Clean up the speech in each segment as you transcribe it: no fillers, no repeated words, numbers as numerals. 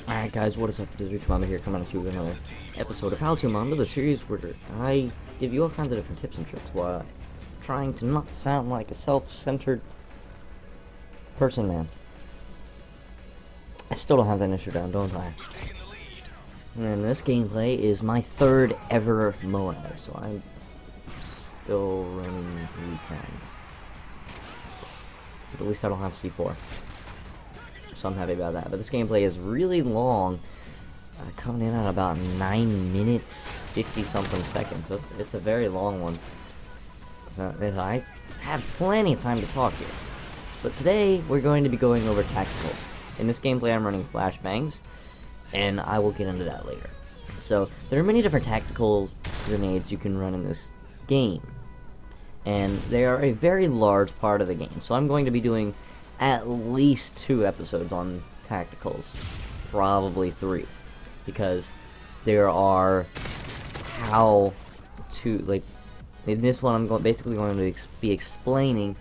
Alright guys, what is up? It is Mamba here, coming at you with another episode of How to Mamba, the series where I give you all kinds of different tips and tricks while trying to not sound like a self-centered person, man. I still don't have that issue down, don't I? And this gameplay is my third ever Moab, so I'm still running recon. But at least I don't have C4. So I'm happy about that. But this gameplay is really long, coming in at about 9 minutes, 50-something seconds. So it's a very long one. So I have plenty of time to talk here. But today we're going to be going over tactical. In this gameplay I'm running flashbangs, and I will get into that later. So there are many different tactical grenades you can run in this game, and they are a very large part of the game. So I'm going to be doing at least 2 episodes on tacticals, probably 3, because there are how to, like, in this one I'm basically going to be explaining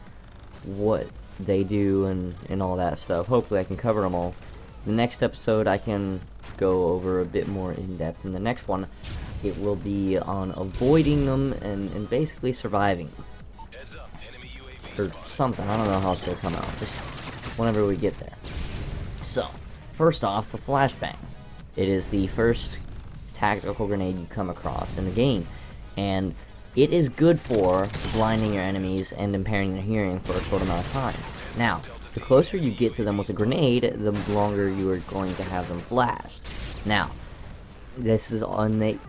what they do and all that stuff. Hopefully I can cover them all. The next episode I can go over a bit more in depth, and the next one it will be on avoiding them and basically surviving them. Or something, I don't know how it's going to come out, just whenever we get there. So, first off, the flashbang. It is the first tactical grenade you come across in the game, and it is good for blinding your enemies and impairing their hearing for a short amount of time. Now, the closer you get to them with a grenade, the longer you are going to have them flashed. Now, this is on they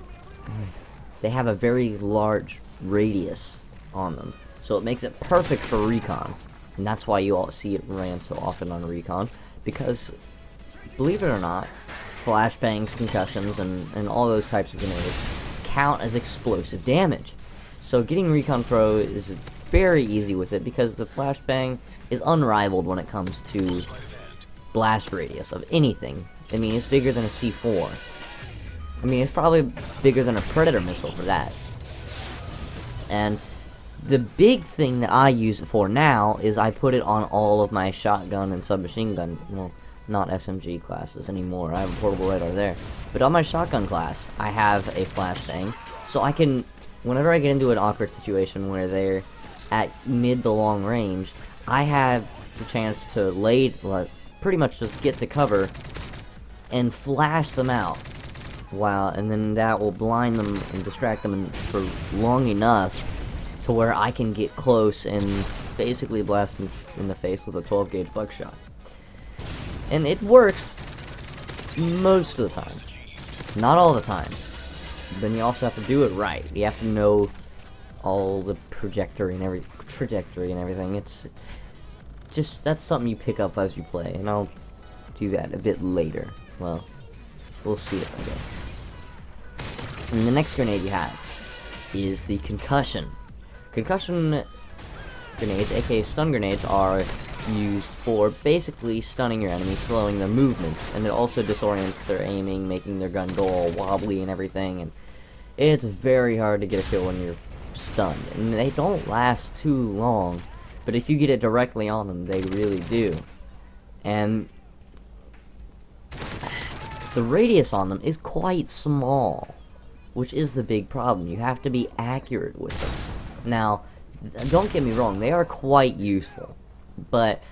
have a very large radius on them, so it makes it perfect for recon, and that's why you all see it ran so often on recon, because, believe it or not, flashbangs, concussions, and all those types of grenades count as explosive damage. So getting Recon Pro is very easy with it, because the flashbang is unrivaled when it comes to blast radius of anything. I mean, it's bigger than a C4. I mean, it's probably bigger than a Predator missile for that. And the big thing that I use it for now is I put it on all of my shotgun and submachine gun, well, not SMG classes anymore, I have a portable radar there, but on my shotgun class I have a flashbang, so I can, whenever I get into an awkward situation where they're at mid to long range, I have the chance to pretty much just get to cover and flash them out, and then that will blind them and distract them for long enough to where I can get close and basically blast them in the face with a 12 gauge buckshot. And it works most of the time. Not all the time. Then you also have to do it right. You have to know all the trajectory and everything. It's just, that's something you pick up as you play, and I'll do that a bit later. Well, we'll see if I go. And the next grenade you have is the concussion. Concussion grenades, aka stun grenades, are used for basically stunning your enemy, slowing their movements, and it also disorients their aiming, making their gun go all wobbly and everything, and it's very hard to get a kill when you're stunned. And they don't last too long, but if you get it directly on them, they really do. And the radius on them is quite small, which is the big problem. You have to be accurate with them. Now, don't get me wrong, they are quite useful, but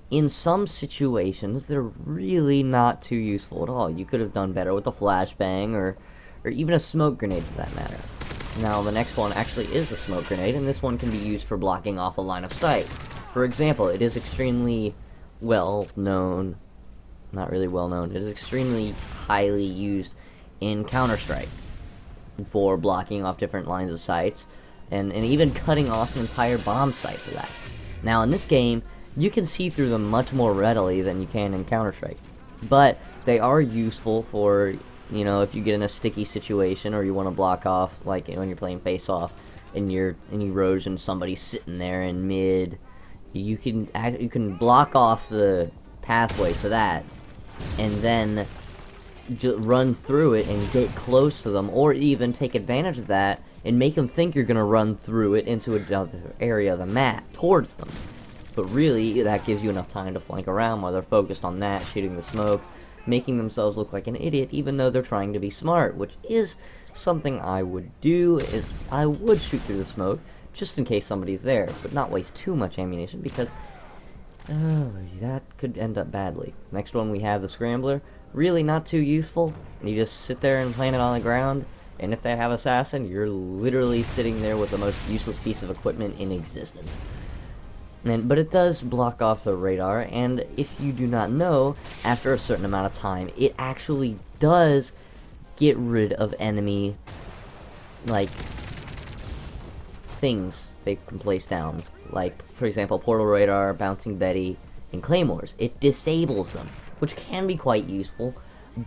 in some situations, they're really not too useful at all. You could have done better with a flashbang, or even a smoke grenade for that matter. Now, the next one actually is the smoke grenade, and this one can be used for blocking off a line of sight. For example, it is extremely well known, not really well known, it is extremely highly used in Counter-Strike for blocking off different lines of sights, and even cutting off an entire bomb site for that. Now, in this game, you can see through them much more readily than you can in Counter-Strike, but they are useful for, you know, if you get in a sticky situation or you want to block off, like when you're playing face-off and you roge and somebody's sitting there in mid, you can block off the pathway to that, and then run through it and get close to them, or even take advantage of that and make them think you're going to run through it into another area of the map towards them. But really, that gives you enough time to flank around while they're focused on that, shooting the smoke, making themselves look like an idiot even though they're trying to be smart, which is something I would do. Is I would shoot through the smoke just in case somebody's there, but not waste too much ammunition because that could end up badly. Next one we have the Scrambler. Really not too useful. You just sit there and plant it on the ground, and if they have Assassin, you're literally sitting there with the most useless piece of equipment in existence. But it does block off the radar, and if you do not know, after a certain amount of time, it actually does get rid of enemy, like, things they can place down. Like, for example, Portal Radar, Bouncing Betty, and Claymores. It disables them, which can be quite useful,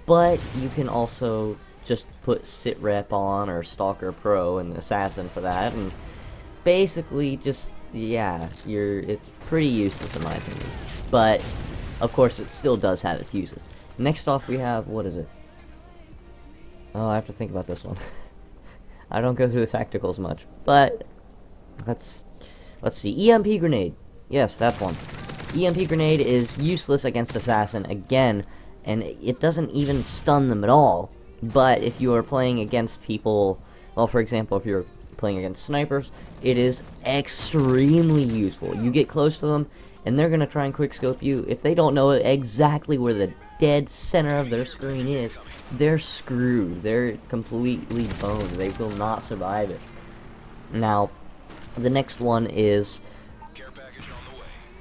but you can also just put Sit Rep on, or Stalker Pro, and Assassin for that, and basically just, yeah, it's pretty useless in my opinion. But, of course, it still does have its uses. Next off we have, what is it? Oh, I have to think about this one. I don't go through the tacticals much, but let's see. EMP Grenade. Yes, that's one. EMP Grenade is useless against Assassin again, and it doesn't even stun them at all. But if you are playing against people, well, for example, if you're playing against snipers, it is extremely useful. You get close to them, and they're going to try and quickscope you. If they don't know exactly where the dead center of their screen is, they're screwed. They're completely boned. They will not survive it. Now, the next one is,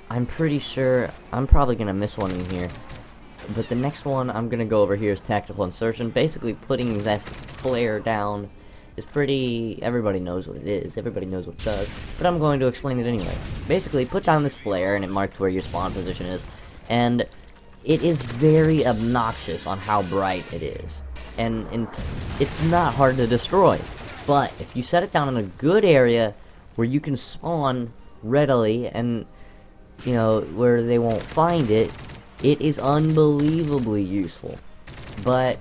I'm pretty sure, I'm probably going to miss one in here, but the next one I'm going to go over here is Tactical Insertion. Basically, putting that flare down is pretty, everybody knows what it is, everybody knows what it does, but I'm going to explain it anyway. Basically, put down this flare, and it marks where your spawn position is, and it is very obnoxious on how bright it is, and it's not hard to destroy, but if you set it down in a good area where you can spawn readily, and, you know, where they won't find it, it is unbelievably useful. But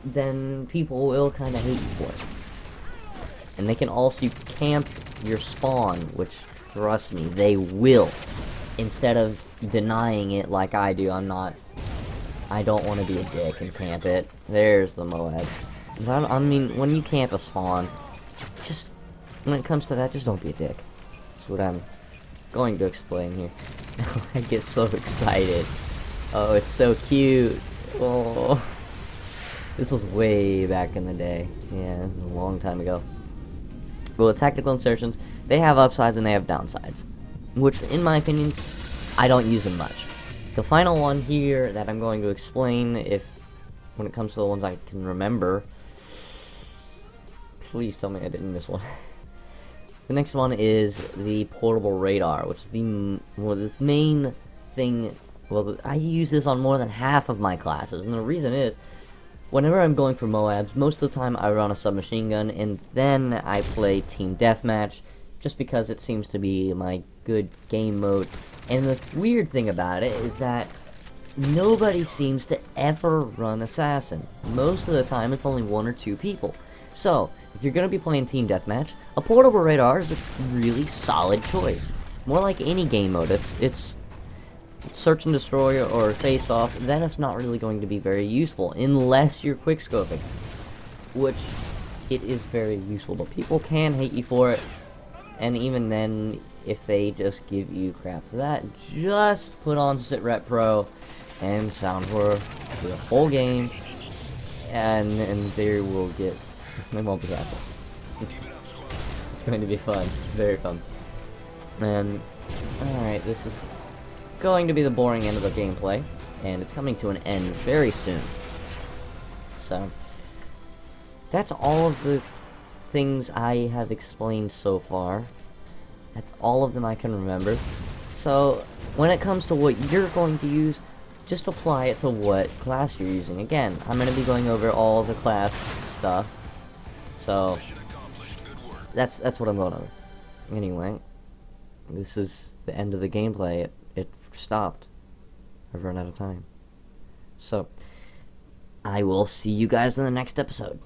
then people will kind of hate you for it. And they can also camp your spawn, which, trust me, they will. Instead of denying it like I do, I don't want to be a dick and camp it. There's the Moab. I mean, when you camp a spawn, just, when it comes to that, just don't be a dick. That's what I'm going to explain here. I get so excited. Oh, it's so cute. Oh, this was way back in the day. Yeah, this is a long time ago. But with Tactical Insertions, they have upsides and they have downsides, which, in my opinion, I don't use them much. The final one here that I'm going to explain, when it comes to the ones I can remember, please tell me I didn't miss one. The next one is the Portable Radar, which is the main thing. Well, I use this on more than half of my classes, and the reason is, whenever I'm going for Moabs, most of the time I run a submachine gun, and then I play Team Deathmatch, just because it seems to be my good game mode. And the weird thing about it is that nobody seems to ever run Assassin. Most of the time it's only one or two people. So, if you're going to be playing Team Deathmatch, a Portable Radar is a really solid choice. More like any game mode. If it's Search and Destroy or Face Off, then it's not really going to be very useful, unless you're quickscoping, which it is very useful, but people can hate you for it, and even then, if they just give you crap for that, just put on Sit Rep Pro and Sound for the whole game, and they will get, they won't be happy. It's going to be fun. It's very fun. And, alright, this is going to be the boring end of the gameplay, and it's coming to an end very soon. So, that's all of the things I have explained so far. That's all of them I can remember. So, when it comes to what you're going to use, just apply it to what class you're using. Again, I'm going to be going over all the class stuff, so that's what I'm going over. Anyway, this is the end of the gameplay. It stopped. I've run out of time. So, I will see you guys in the next episode.